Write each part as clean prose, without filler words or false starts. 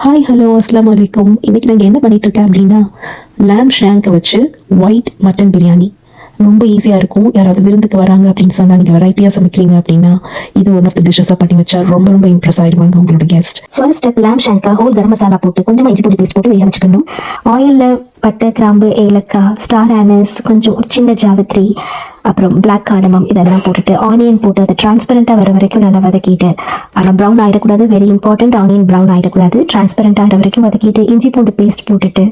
Hi hello அஸ்லாம் வலைக்கும். இன்றைக்கி நாங்கள் என்ன பண்ணிகிட்ருக்கேன் அப்படின்னா லேம் ஷேங்கை வச்சு ஒயிட் மட்டன் பிரியாணி ரொம்ப ஈஸியாக இருக்கும். யாராவது விருந்துக்கு வராங்க அப்படின்னு சொன்னால் நீங்கள் வெரைட்டியாக சமைக்கிறீங்க அப்படின்னா இது ஒன் ஆஃப் த டிஷ்ஷஸாக பண்ணி வச்சா ரொம்ப ரொம்ப இம்ப்ரெஸ் ஆயிடுவாங்க உங்களோட guest. First step லேம் ஷேங்கா whole garam masala போட்டு கொஞ்சமாக இஞ்சி பூண்டு பேஸ்ட் போட்டு வேக வச்சுக்கணும். ஆயிலில் பட்டை கிராம்பு ஏலக்காய் ஸ்டார் ஆனஸ் கொஞ்சம் ஒரு சின்ன ஜாவித்ரி அப்புறம் பிளாக் கார்டமம் இதெல்லாம் போட்டுட்டு ஆனியன் போட்டு அதை டிரான்ஸ்பரண்ட்டாக வர வரைக்கும் நல்லா வதக்கிட்டு, ஆனால் ப்ரௌன் ஆகிடக்கூடாது, வெரி இம்பார்ட்டன்ட், ஆனியன் ப்ரௌன் ஆகிடக்கூடாது, டிரான்ஸ்பரண்ட் ஆகிற வரைக்கும் வதக்கிட்டு இஞ்சி பூண்டு பேஸ்ட் போட்டுட்டு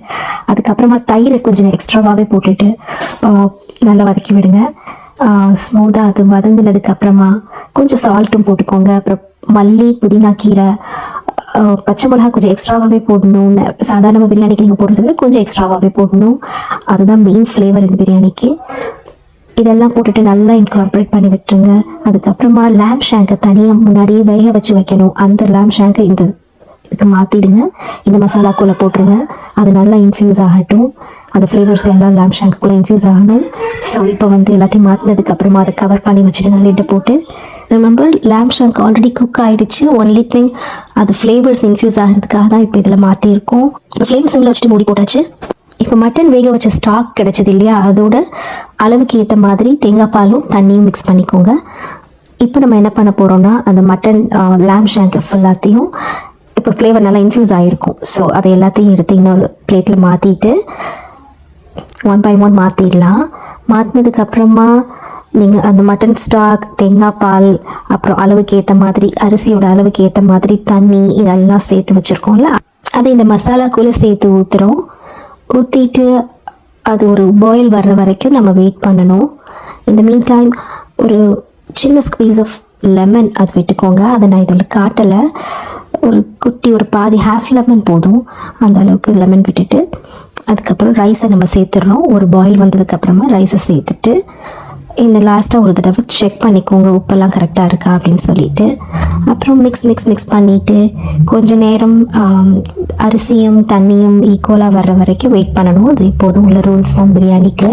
அதுக்கப்புறமா தயிர் கொஞ்சம் எக்ஸ்ட்ராவாகவே போட்டுட்டு நல்லா வதக்கி விடுங்க. ஸ்மூத்தாக அது வதங்கினதுக்கப்புறமா கொஞ்சம் சால்ட்டும் போட்டுக்கோங்க. அப்புறம் மல்லி புதினா கீரை பச்சை மிளகா கொஞ்சம் எக்ஸ்ட்ராவாகவே போடணும். சாதாரண பிரியாணிக்கு நீங்கள் போடுறத விட கொஞ்சம் எக்ஸ்ட்ராவாகவே போடணும். அதுதான் மெயின் ஃப்ளேவர் இந்த பிரியாணிக்கு. இதெல்லாம் போட்டுட்டு நல்லா இன்கார்பரேட் பண்ணி விட்டுருங்க. அதுக்கப்புறமா லேம் ஷேங்கை தனியாக முன்னாடியே வேக வச்சு வைக்கணும். அந்த லேம் ஷேங்கை இதுக்கு மாற்றிடுங்க. இந்த மசாலாக்குள்ளே போட்டுருங்க. அது நல்லா இன்ஃப்யூஸ் ஆகட்டும். அந்த ஃப்ளேவர்ஸ் எல்லாம் லேம் ஷேங்குக்குள்ளே இன்ஃப்யூஸ் ஆகணும். ஸோ இப்போ எல்லாத்தையும் மாற்றினதுக்கப்புறமா அதை கவர் பண்ணி வச்சுடுங்க லிட்டை போட்டு. ரிமெம்பர், லேம் ஷேங்க் ஆல்ரெடி குக் ஆகிடுச்சு. ஒன்லி திங் அது ஃப்ளேவர்ஸ் இன்ஃப்யூஸ் ஆகிறதுக்காக தான் இப்போ இதில் மாற்றிருக்கோம். இப்போ ஃப்ளேவர்ஸ் உள்ள வச்சுட்டு மூடி போட்டாச்சு. இப்போ மட்டன் வேக வச்ச ஸ்டாக் கிடச்சது இல்லையா, அதோட அளவுக்கு ஏற்ற மாதிரி தேங்காய் பாலும் தண்ணியும் மிக்ஸ் பண்ணிக்கோங்க. இப்போ நம்ம என்ன பண்ண போகிறோம்னா அந்த மட்டன் லேம் ஷேங்க் ஃபுல்லாத்தையும் இப்போ ஃப்ளேவர் நல்லா இன்ஃப்யூஸ் ஆகிருக்கும். ஸோ அதை எல்லாத்தையும் எடுத்து இன்னொரு பிளேட்டில் மாற்றிட்டு ஒன் பை ஒன் மாற்றிடலாம். மாற்றினதுக்கப்புறமா நீங்கள் அந்த மட்டன் ஸ்டாக் தேங்காய் பால் அப்புறம் அளவுக்கு ஏற்ற மாதிரி அரிசியோட அளவுக்கு ஏற்ற மாதிரி தண்ணி இதெல்லாம் சேர்த்து வச்சுருக்கோம்ல, அதை இந்த மசாலாக்குள்ளே சேர்த்து ஊற்றுறோம். ஊற்றிட்டு அது ஒரு பாயில் வர்ற வரைக்கும் நம்ம வெயிட் பண்ணணும். இந்த மீன் டைம் ஒரு சின்ன ஸ்க்வீஸ் ஆஃப் லெமன் அது விட்டுக்கோங்க. அதை நான் இதில் காட்டலை. ஒரு குட்டி ஒரு பாதி ஹாஃப் லெமன் போதும். அந்த அளவுக்கு லெமன் விட்டுட்டு அதுக்கப்புறம் ரைஸை நம்ம சேர்த்துடுறோம். ஒரு பாயில் வந்ததுக்கப்புறமா ரைஸை சேர்த்துட்டு இந்த லாஸ்ட்டாக ஒரு தடவை செக் பண்ணிக்கோங்க உப்பெல்லாம் கரெக்டாக இருக்கா அப்படின்னு சொல்லிட்டு. அப்புறம் மிக்ஸ் பண்ணிவிட்டு கொஞ்சம் நேரம் அரிசியும் தண்ணியும் ஈக்குவலாக வர்ற வரைக்கும் வெயிட் பண்ணணும். அது இப்போதும் உள்ள ரூல்ஸ் தான் பிரியாணிக்கு.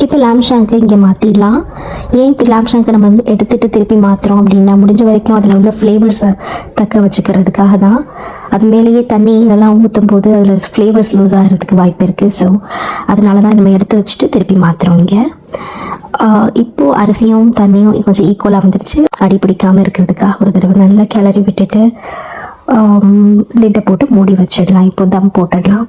இப்போ லேம் ஷேங்கை இங்கே மாற்றிடலாம். ஏன் இப்போ லேம் ஷேங்கை நம்ம எடுத்துகிட்டு திருப்பி மாற்றுறோம் அப்படின்னா முடிஞ்ச வரைக்கும் அதில் உள்ள ஃப்ளேவர்ஸை தக்க வச்சுக்கிறதுக்காக தான். அது மேலேயே தண்ணி இதெல்லாம் ஊற்றும் போது அதில் ஃப்ளேவர்ஸ் லூஸ் ஆகிறதுக்கு வாய்ப்பு இருக்குது. ஸோ அதனால தான் நம்ம எடுத்து வச்சுட்டு திருப்பி மாற்றுறோம் இங்கே. இப்போது அரிசியும் தண்ணியும் கொஞ்சம் ஈக்குவலாக வந்துடுச்சு. அடி பிடிக்காமல் இருக்கிறதுக்காக ஒரு தடவை நல்லா கிளறி விட்டுட்டு லிட்டை போட்டு மூடி வச்சிடலாம். இப்போ தம் போட்டுடலாம்.